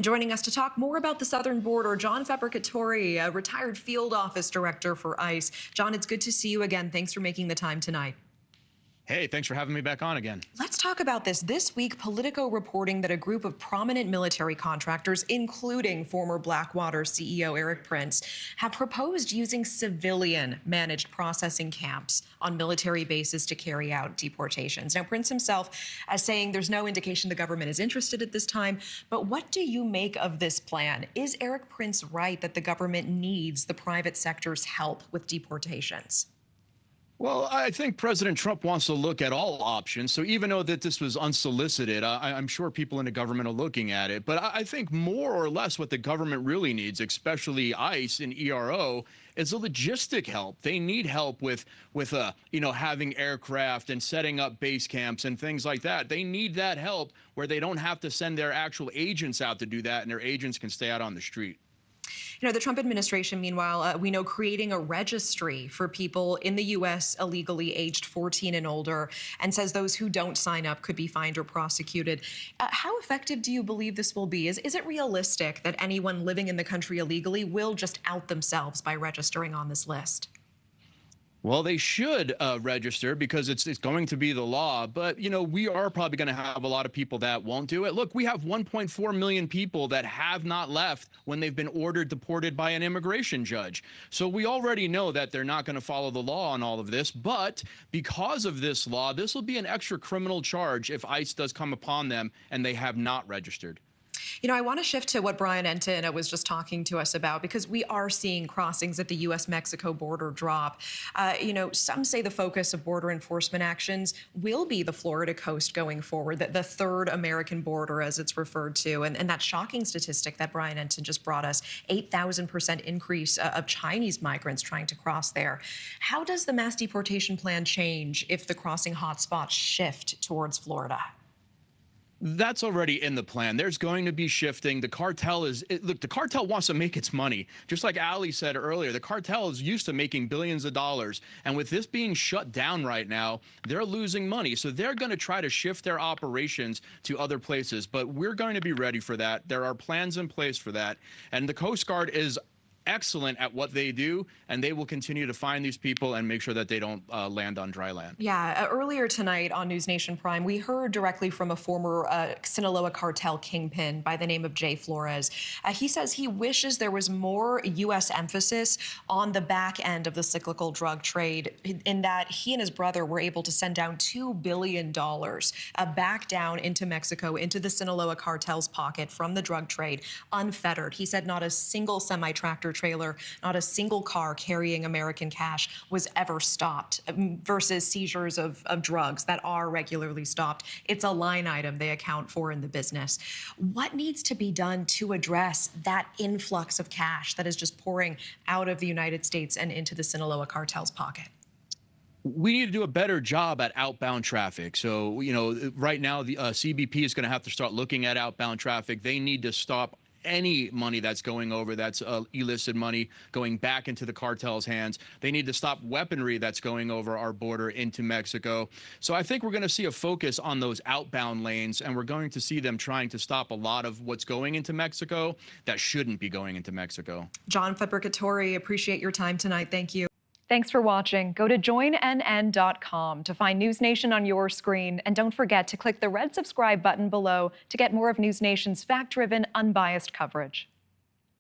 Joining us to talk more about the southern border, John Fabbricatore, a retired field office director for ICE. John, it's good to see you again. Thanks for making the time tonight. Hey, thanks for having me back on again. Let's talk about this. This week, Politico reporting that a group of prominent military contractors, including former Blackwater CEO Eric Prince, have proposed using civilian managed processing camps on military bases to carry out deportations. Now, Prince himself is saying there's no indication the government is interested at this time. But what do you make of this plan? Is Eric Prince right that the government needs the private sector's help with deportations? Well, I think President Trump wants to look at all options. So even though that this was unsolicited, I'm sure people in the government are looking at it. But I think more or less what the government really needs, especially ICE and ERO, is a logistic help. They need help with having aircraft and setting up base camps and things like that. They need that help where they don't have to send their actual agents out to do that, and their agents can stay out on the street. The Trump administration, meanwhile, we know creating a registry for people in the U.S. illegally aged 14 and older, and says those who don't sign up could be fined or prosecuted. How effective do you believe this will be? Is it realistic that anyone living in the country illegally will just out themselves by registering on this list? Well, they should register because it's going to be the law. But, we are probably going to have a lot of people that won't do it. Look, we have 1.4 million people that have not left when they've been ordered deported by an immigration judge. So we already know that they're not going to follow the law on all of this. But because of this law, this will be an extra criminal charge if ICE does come upon them and they have not registered. I want to shift to what Brian Entin was just talking to us about, because we are seeing crossings at the U.S.-Mexico border drop. Some say the focus of border enforcement actions will be the Florida coast going forward, the third American border, as it's referred to. And that shocking statistic that Brian Entin just brought us, 8,000% increase of Chinese migrants trying to cross there. How does the mass deportation plan change if the crossing hotspots shift towards Florida? That's already in the plan. There's going to be shifting. The cartel look, the cartel wants to make its money. Just like Ali said earlier, the cartel is used to making billions of dollars. And with this being shut down right now, they're losing money. So they're going to try to shift their operations to other places. But we're going to be ready for that. There are plans in place for that. And the Coast Guard is excellent at what they do, and they will continue to find these people and make sure that they don't land on dry land. Yeah, earlier tonight on NewsNation Prime, we heard directly from a former Sinaloa cartel kingpin by the name of Jay Flores. He says he wishes there was more U.S. emphasis on the back end of the cyclical drug trade, in that he and his brother were able to send down $2 billion back down into Mexico, into the Sinaloa cartel's pocket from the drug trade, unfettered. He said not a single semi-tractor trailer, not a single car carrying American cash was ever stopped, versus seizures of drugs that are regularly stopped. It's a line item they account for in the business. What needs to be done to address that influx of cash that is just pouring out of the United States and into the Sinaloa cartel's pocket? We need to do a better job at outbound traffic. So, right now the CBP is going to have to start looking at outbound traffic. They need to stop any money that's going over, that's illicit money going back into the cartel's hands. They need to stop weaponry that's going over our border into Mexico. So I think we're going to see a focus on those outbound lanes, and we're going to see them trying to stop a lot of what's going into Mexico that shouldn't be going into Mexico. John Fabbricatore, appreciate your time tonight. Thank you. Thanks for watching. Go to joinnn.com to find News Nation on your screen. And don't forget to click the red subscribe button below to get more of News Nation's fact-driven, unbiased coverage.